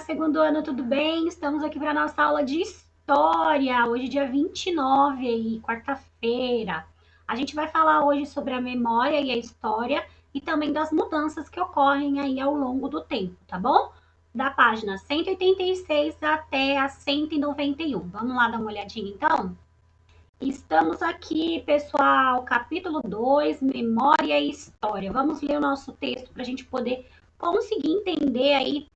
segundo ano, tudo bem? Estamos aqui para a nossa aula de história. Hoje, dia 29, aí, quarta-feira. A gente vai falar hoje sobre a memória e a história e também das mudanças que ocorrem aí ao longo do tempo, tá bom? Da página 186 até a 191. Vamos lá dar uma olhadinha, então? Estamos aqui, pessoal, capítulo 2, Memória e História. Vamos ler o nosso texto para a gente poder conseguir entender aí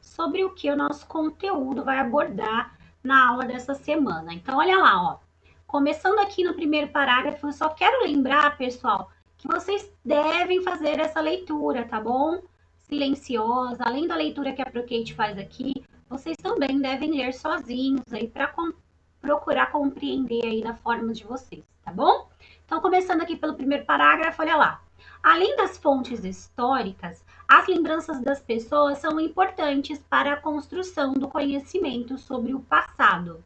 sobre o que o nosso conteúdo vai abordar na aula dessa semana. Então, olha lá, ó. Começando aqui no primeiro parágrafo, eu só quero lembrar, pessoal, que vocês devem fazer essa leitura, tá bom? Silenciosa, além da leitura que a ProKate faz aqui, vocês também devem ler sozinhos aí para procurar compreender aí da forma de vocês, tá bom? Então, começando aqui pelo primeiro parágrafo, olha lá. Além das fontes históricas, as lembranças das pessoas são importantes para a construção do conhecimento sobre o passado.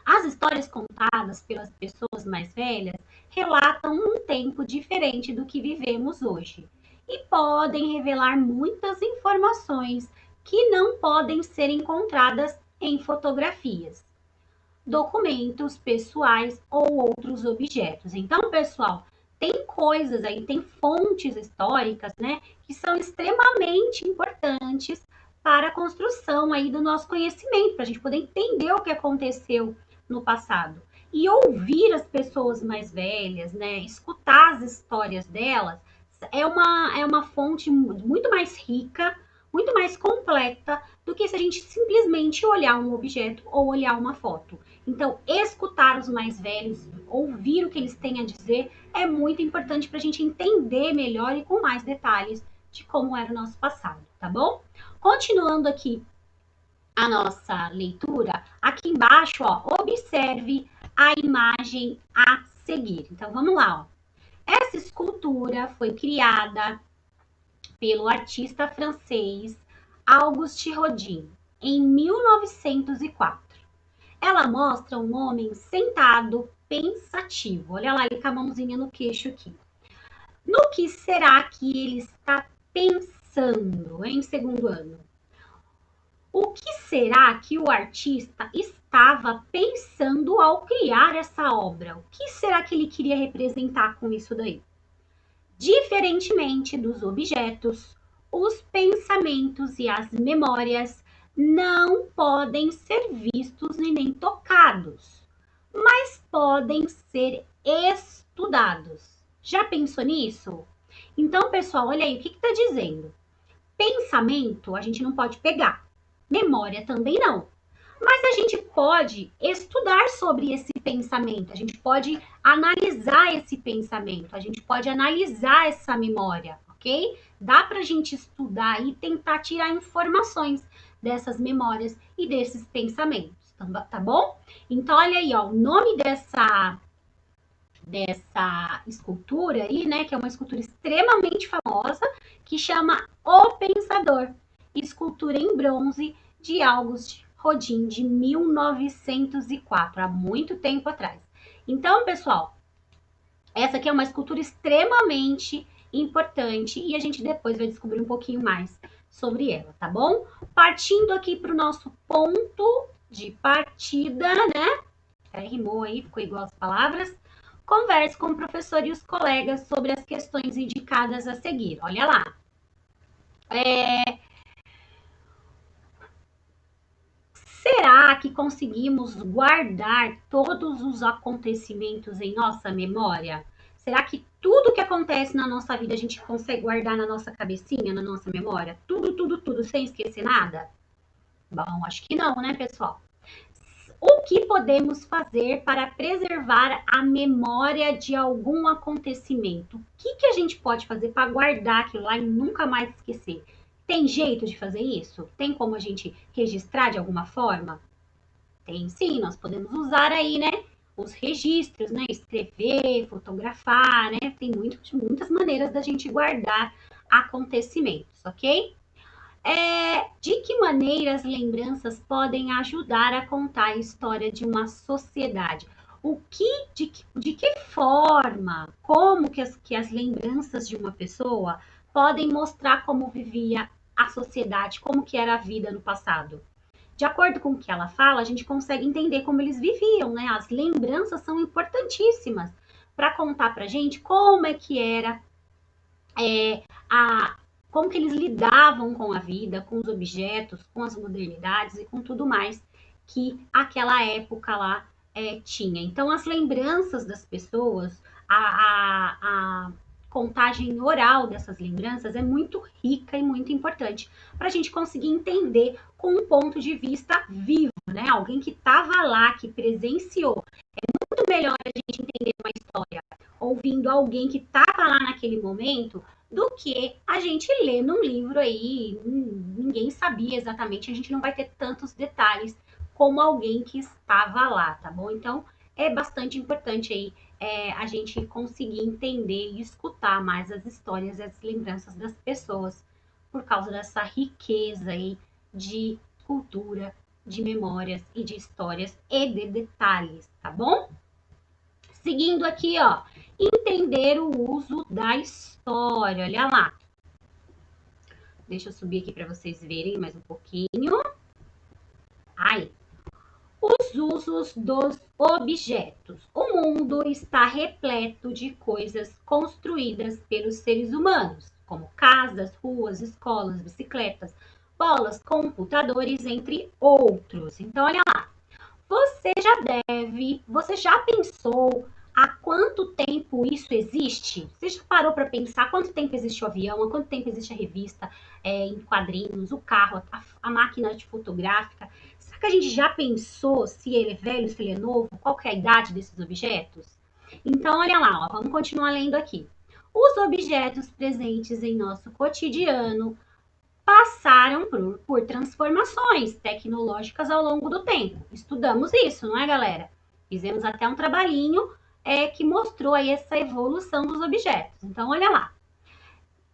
As histórias contadas pelas pessoas mais velhas relatam um tempo diferente do que vivemos hoje e podem revelar muitas informações que não podem ser encontradas em fotografias, documentos pessoais ou outros objetos. Então, pessoal, tem coisas aí, tem fontes históricas, né, que são extremamente importantes para a construção aí do nosso conhecimento, para a gente poder entender o que aconteceu no passado. E ouvir as pessoas mais velhas, né, escutar as histórias delas, é uma fonte muito mais rica, muito mais completa do que se a gente simplesmente olhar um objeto ou olhar uma foto. Então, escutar os mais velhos, ouvir o que eles têm a dizer, é muito importante para a gente entender melhor e com mais detalhes de como era o nosso passado, tá bom? Continuando aqui a nossa leitura, aqui embaixo, ó, observe a imagem a seguir. Então, vamos lá, ó. Essa escultura foi criada pelo artista francês Auguste Rodin em 1904. Ela mostra um homem sentado, pensativo. Olha lá, ele com a mãozinha no queixo aqui. No que será que ele está pensando em segundo ano? O que será que o artista estava pensando ao criar essa obra? O que será que ele queria representar com isso daí? Diferentemente dos objetos, os pensamentos e as memórias não podem ser vistos e nem tocados, mas podem ser estudados. Já pensou nisso? Então, pessoal, olha aí, o que está dizendo? Pensamento a gente não pode pegar, memória também não. Mas a gente pode estudar sobre esse pensamento, a gente pode analisar esse pensamento, a gente pode analisar essa memória, ok? Dá para a gente estudar e tentar tirar informações dessas memórias e desses pensamentos, tá bom? Então, olha aí, ó, o nome dessa escultura aí, né, que é uma escultura extremamente famosa, que chama O Pensador, escultura em bronze de Auguste Rodin, de 1904, há muito tempo atrás. Então, pessoal, essa aqui é uma escultura extremamente importante e a gente depois vai descobrir um pouquinho mais sobre ela, tá bom? Partindo aqui para o nosso ponto de partida, né? Rimou aí, ficou igual as palavras. Converse com o professor e os colegas sobre as questões indicadas a seguir. Olha lá. Será que conseguimos guardar todos os acontecimentos em nossa memória? Será que tudo que acontece na nossa vida a gente consegue guardar na nossa cabecinha, na nossa memória? Tudo, tudo, tudo, sem esquecer nada? Bom, acho que não, né, pessoal? O que podemos fazer para preservar a memória de algum acontecimento? O que a gente pode fazer para guardar aquilo lá e nunca mais esquecer? Tem jeito de fazer isso? Tem como a gente registrar de alguma forma? Tem sim, nós podemos usar aí, né, os registros, né, escrever, fotografar, né, tem muitas maneiras da gente guardar acontecimentos, ok? De que maneira as lembranças podem ajudar a contar a história de uma sociedade? De que forma, como que as lembranças de uma pessoa podem mostrar como vivia a sociedade, como que era a vida no passado. De acordo com o que ela fala, a gente consegue entender como eles viviam, né? As lembranças são importantíssimas para contar pra gente como é que era a como que eles lidavam com a vida, com os objetos, com as modernidades e com tudo mais que aquela época lá tinha. Então, as lembranças das pessoas, a contagem oral dessas lembranças é muito rica e muito importante para a gente conseguir entender com um ponto de vista vivo, né? Alguém que estava lá, que presenciou. É muito melhor a gente entender uma história ouvindo alguém que estava lá naquele momento do que a gente ler num livro aí, ninguém sabia exatamente, a gente não vai ter tantos detalhes como alguém que estava lá, tá bom? Então, é bastante importante aí a gente conseguir entender e escutar mais as histórias e as lembranças das pessoas por causa dessa riqueza aí de cultura, de memórias e de histórias e de detalhes, tá bom? Seguindo aqui, ó, entender o uso da história. Olha lá. Deixa eu subir aqui para vocês verem mais um pouquinho. Ai. Os usos dos objetos. O mundo está repleto de coisas construídas pelos seres humanos, como casas, ruas, escolas, bicicletas, bolas, computadores, entre outros. Então, olha lá. Você já pensou há quanto tempo isso existe? Você já parou para pensar há quanto tempo existe o avião, há quanto tempo existe a revista em quadrinhos, o carro, a máquina de fotográfica? Será que a gente já pensou se ele é velho, se ele é novo? Qual que é a idade desses objetos? Então, olha lá, ó, vamos continuar lendo aqui. Os objetos presentes em nosso cotidiano passaram por transformações tecnológicas ao longo do tempo. Estudamos isso, não é, galera? Fizemos até um trabalhinho que mostrou aí essa evolução dos objetos. Então, olha lá.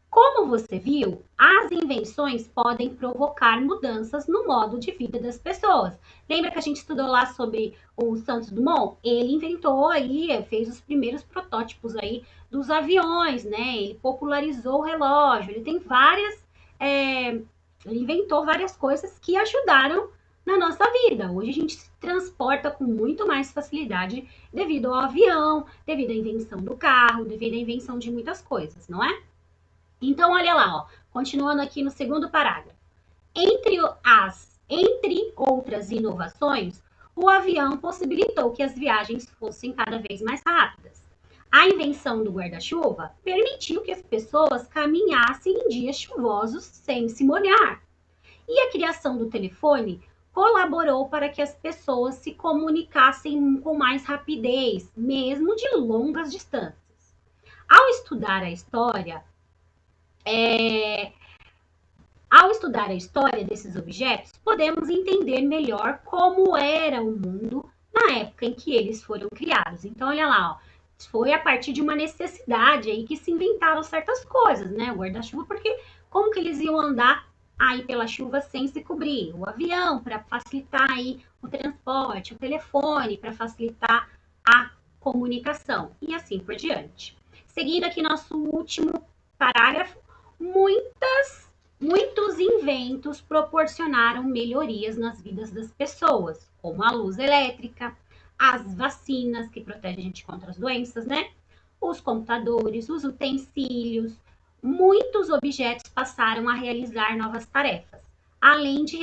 Como você viu, as invenções podem provocar mudanças no modo de vida das pessoas. Lembra que a gente estudou lá sobre o Santos Dumont? Ele inventou aí, fez os primeiros protótipos aí dos aviões, né? Ele popularizou o relógio, ele tem várias ele inventou várias coisas que ajudaram na nossa vida. Hoje a gente se transporta com muito mais facilidade devido ao avião, devido à invenção do carro, devido à invenção de muitas coisas, não é? Então, olha lá, ó, continuando aqui no segundo parágrafo. Entre outras inovações, o avião possibilitou que as viagens fossem cada vez mais rápidas. A invenção do guarda-chuva permitiu que as pessoas caminhassem em dias chuvosos sem se molhar. E a criação do telefone colaborou para que as pessoas se comunicassem com mais rapidez, mesmo de longas distâncias. Ao estudar a história, desses objetos, podemos entender melhor como era o mundo na época em que eles foram criados. Então, olha lá, ó, foi a partir de uma necessidade aí que se inventaram certas coisas, né? O guarda-chuva, porque como que eles iam andar aí pela chuva sem se cobrir? O avião para facilitar aí o transporte, o telefone para facilitar a comunicação e assim por diante. Seguindo aqui nosso último parágrafo, muitos inventos proporcionaram melhorias nas vidas das pessoas, como a luz elétrica, as vacinas que protegem a gente contra as doenças, né? Os computadores, os utensílios, muitos objetos passaram a realizar novas tarefas. Além de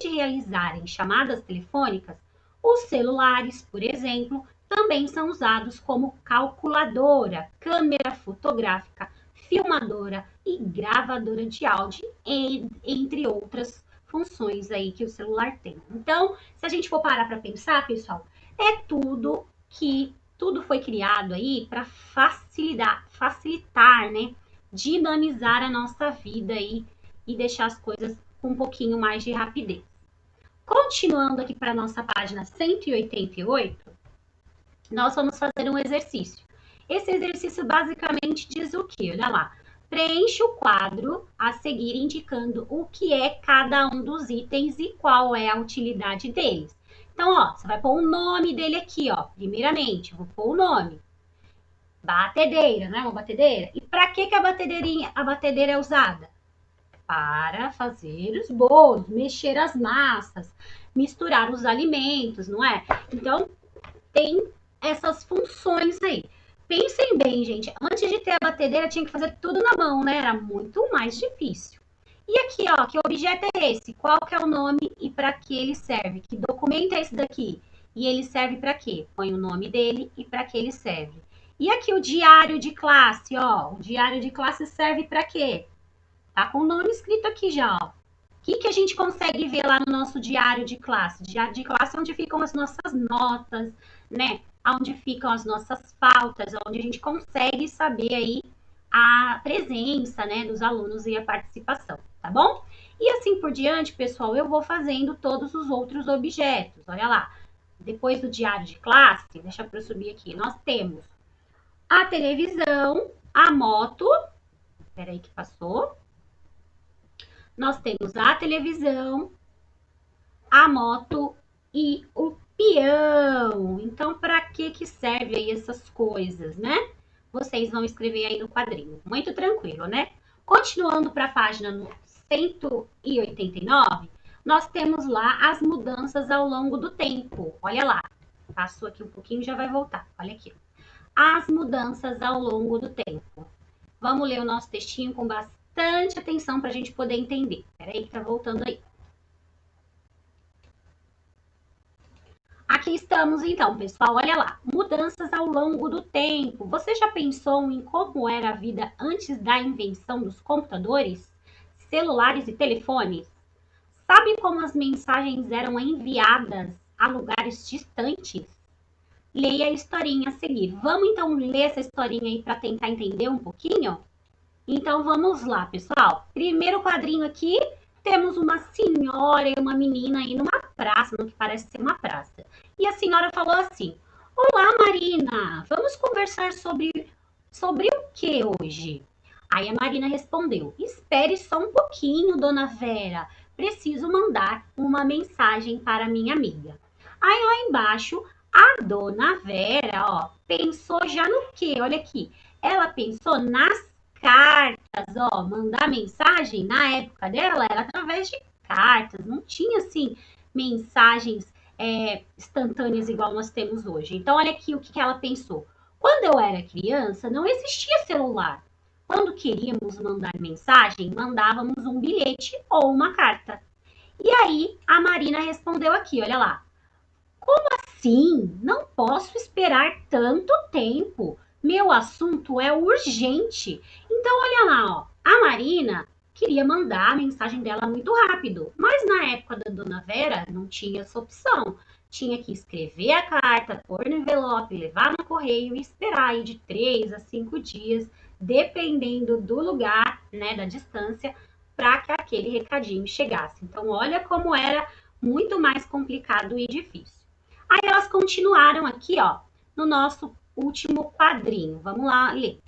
realizarem chamadas telefônicas, os celulares, por exemplo, também são usados como calculadora, câmera fotográfica, filmadora e gravadora de áudio, entre outras funções aí que o celular tem. Então, se a gente for parar para pensar, pessoal, é tudo foi criado aí para facilitar, né, dinamizar a nossa vida aí e deixar as coisas com um pouquinho mais de rapidez. Continuando aqui para a nossa página 188, nós vamos fazer um exercício. Esse exercício basicamente diz o quê? Olha lá. Preencha o quadro a seguir indicando o que é cada um dos itens e qual é a utilidade deles. Então, ó, você vai pôr o nome dele aqui, ó. Primeiramente, eu vou pôr o nome. Batedeira, não é uma batedeira? E para que a batedeira é usada? para fazer os bolos, mexer as massas, misturar os alimentos, não é? Então, tem essas funções aí. Pensem bem, gente, antes de ter a batedeira tinha que fazer tudo na mão, né? Era muito mais difícil. E aqui, ó, que objeto é esse? Qual que é o nome e para que ele serve? Que documento é esse daqui? E ele serve para quê? Põe o nome dele e para que ele serve. E aqui o diário de classe, ó. O diário de classe serve para quê? Tá com o nome escrito aqui já, ó. O que a gente consegue ver lá no nosso diário de classe? Diário de classe é onde ficam as nossas notas, né? Onde ficam as nossas faltas, onde a gente consegue saber aí a presença, né, dos alunos e a participação, tá bom? E assim por diante, pessoal, eu vou fazendo todos os outros objetos. Olha lá, depois do diário de classe, deixa eu subir aqui, nós temos a televisão, a moto, peraí que passou. Nós temos a televisão, a moto e o peão. Então, para que serve aí essas coisas, né? Vocês vão escrever aí no quadrinho. Muito tranquilo, né? Continuando para a página 189, nós temos lá as mudanças ao longo do tempo. Olha lá. Passou aqui um pouquinho e já vai voltar. Olha aqui. As mudanças ao longo do tempo. Vamos ler o nosso textinho com bastante atenção para a gente poder entender. Peraí que tá voltando aí. Aqui estamos então, pessoal. Olha lá. Mudanças ao longo do tempo. Você já pensou em como era a vida antes da invenção dos computadores, celulares e telefones? Sabe como as mensagens eram enviadas a lugares distantes? Leia a historinha a seguir. Vamos então ler essa historinha aí para tentar entender um pouquinho? Então vamos lá, pessoal. Primeiro quadrinho aqui, temos uma senhora e uma menina aí numa praça, no que parece ser uma praça. E a senhora falou assim: Olá, Marina, vamos conversar sobre o que hoje? Aí a Marina respondeu: Espere só um pouquinho, dona Vera. Preciso mandar uma mensagem para minha amiga. Aí lá embaixo, a dona Vera, ó, pensou já no quê? Olha aqui. Ela pensou nas cartas, ó, mandar mensagem na época dela era através de cartas, não tinha assim mensagens instantâneas igual nós temos hoje. Então, olha aqui o que ela pensou. Quando eu era criança, não existia celular. Quando queríamos mandar mensagem, mandávamos um bilhete ou uma carta. E aí, a Marina respondeu aqui, olha lá. Como assim? Não posso esperar tanto tempo. Meu assunto é urgente. Então, olha lá, ó. A Marina queria mandar a mensagem dela muito rápido, mas na época da Dona Vera não tinha essa opção. Tinha que escrever a carta, pôr no envelope, levar no correio e esperar aí de 3 a 5 dias, dependendo do lugar, né, da distância, para que aquele recadinho chegasse. Então, olha como era muito mais complicado e difícil. Aí elas continuaram aqui, ó, no nosso último quadrinho. Vamos lá ler.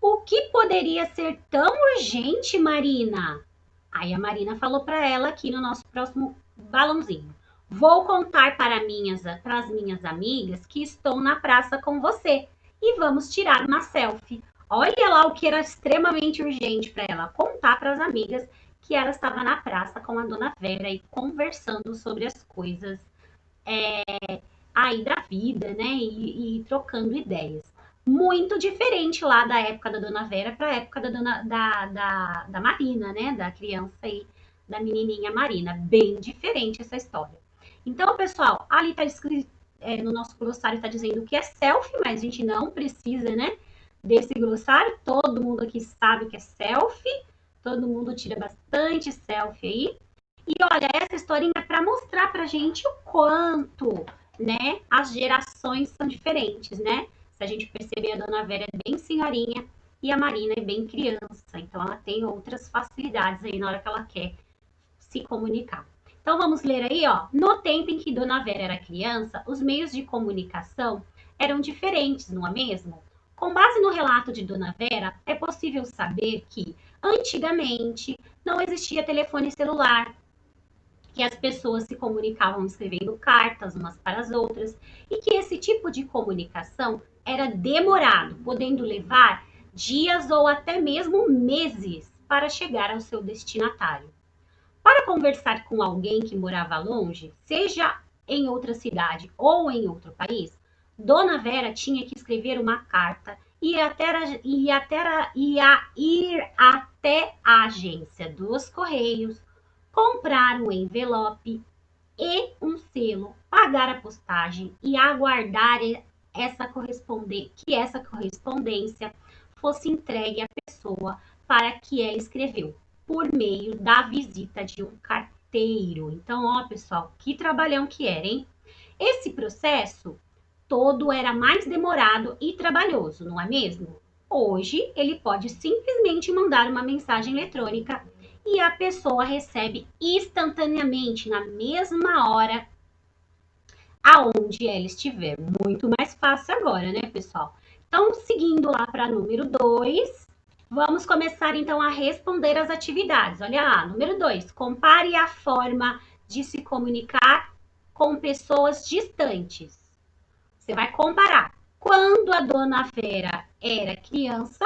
O que poderia ser tão urgente, Marina? Aí a Marina falou para ela aqui no nosso próximo balãozinho. Vou contar para as minhas amigas que estou na praça com você e vamos tirar uma selfie. Olha lá o que era extremamente urgente para ela contar para as amigas que ela estava na praça com a dona Vera e conversando sobre as coisas aí da vida, né? E trocando ideias. Muito diferente lá da época da Dona Vera para a época da Marina, né? Da criança aí, da menininha Marina. Bem diferente essa história. Então, pessoal, ali está escrito, no nosso glossário está dizendo que é selfie, mas a gente não precisa, né? Desse glossário. Todo mundo aqui sabe o que é selfie. Todo mundo tira bastante selfie aí. E olha, essa historinha é para mostrar pra gente o quanto, né, as gerações são diferentes, né? Se a gente perceber, a Dona Vera é bem senhorinha e a Marina é bem criança. Então, ela tem outras facilidades aí na hora que ela quer se comunicar. Então, vamos ler aí, ó. No tempo em que Dona Vera era criança, os meios de comunicação eram diferentes, não é mesmo? Com base no relato de Dona Vera, é possível saber que, antigamente, não existia telefone celular, que as pessoas se comunicavam escrevendo cartas umas para as outras e que esse tipo de comunicação era demorado, podendo levar dias ou até mesmo meses para chegar ao seu destinatário. Para conversar com alguém que morava longe, seja em outra cidade ou em outro país, Dona Vera tinha que escrever uma carta e ir até a agência dos Correios, comprar um envelope e um selo, pagar a postagem e aguardar que essa correspondência fosse entregue à pessoa para que ela escreveu, por meio da visita de um carteiro. Então, ó, pessoal, que trabalhão que era, hein? Esse processo todo era mais demorado e trabalhoso, não é mesmo? Hoje, ele pode simplesmente mandar uma mensagem eletrônica e a pessoa recebe instantaneamente, na mesma hora, aonde ela estiver. Muito mais fácil agora, né, pessoal? Então, seguindo lá para número 2, vamos começar então a responder as atividades. Olha lá, número 2, compare a forma de se comunicar com pessoas distantes. Você vai comparar quando a Dona Vera era criança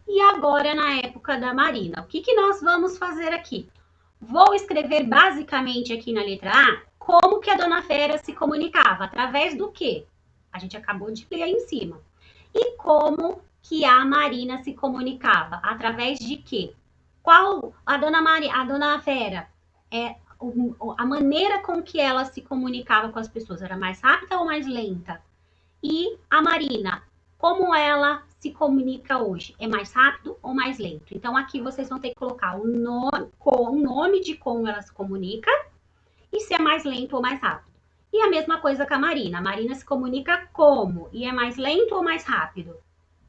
e agora na época da Marina. O que nós vamos fazer aqui? Vou escrever basicamente aqui na letra A como que a Dona Vera se comunicava, através do quê? A gente acabou de ler aí em cima. E como que a Marina se comunicava, através de quê? Qual a Dona Vera, a maneira com que ela se comunicava com as pessoas era mais rápida ou mais lenta? E a Marina, como ela se comunica hoje? É mais rápido ou mais lento? Então, aqui vocês vão ter que colocar o nome de como ela se comunica e se é mais lento ou mais rápido. E a mesma coisa com a Marina. A Marina se comunica como? E é mais lento ou mais rápido?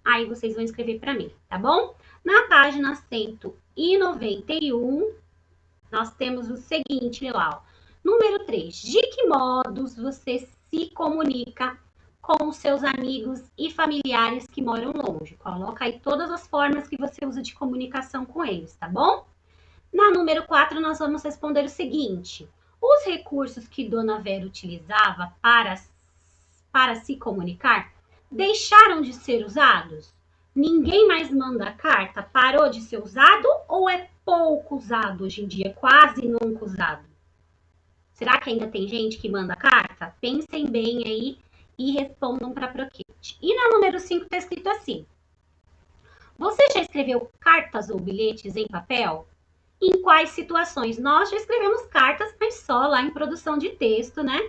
Aí vocês vão escrever para mim, tá bom? Na página 191, nós temos o seguinte lá, ó. Número 3. De que modos você se comunica com seus amigos e familiares que moram longe? Coloca aí todas as formas que você usa de comunicação com eles, tá bom? Na número 4, nós vamos responder o seguinte. Os recursos que Dona Vera utilizava para se comunicar deixaram de ser usados? Ninguém mais manda carta? Parou de ser usado ou é pouco usado hoje em dia? Quase nunca usado? Será que ainda tem gente que manda carta? Pensem bem aí e respondam para a Proquete. E na número 5 está escrito assim. Você já escreveu cartas ou bilhetes em papel? Em quais situações? Nós já escrevemos cartas, mas só lá em produção de texto, né?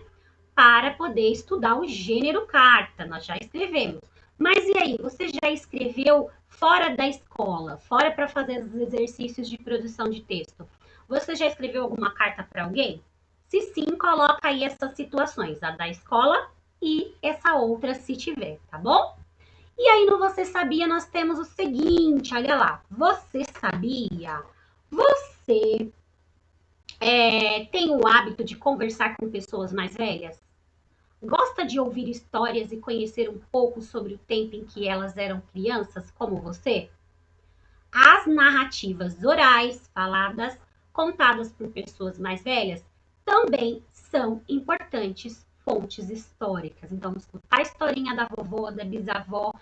Para poder estudar o gênero carta. Nós já escrevemos. Mas e aí, você já escreveu fora da escola, fora para fazer os exercícios de produção de texto? Você já escreveu alguma carta para alguém? Se sim, coloca aí essas situações, a da escola e essa outra se tiver, tá bom? E aí no Você Sabia nós temos o seguinte, olha lá. Você sabia? Você tem o hábito de conversar com pessoas mais velhas? Gosta de ouvir histórias e conhecer um pouco sobre o tempo em que elas eram crianças, como você? As narrativas orais, faladas, contadas por pessoas mais velhas, também são importantes fontes históricas. Então, escutar a historinha da vovó, da bisavó,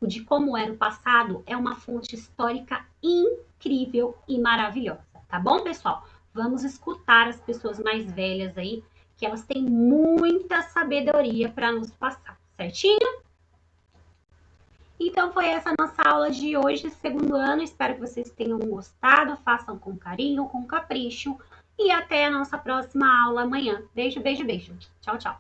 de como era o passado, é uma fonte histórica incrível e maravilhosa. Tá bom, pessoal? Vamos escutar as pessoas mais velhas aí, que elas têm muita sabedoria para nos passar, certinho? Então foi essa nossa aula de hoje, segundo ano. Espero que vocês tenham gostado, façam com carinho, com capricho. E até a nossa próxima aula amanhã. Beijo, beijo, beijo. Tchau, tchau.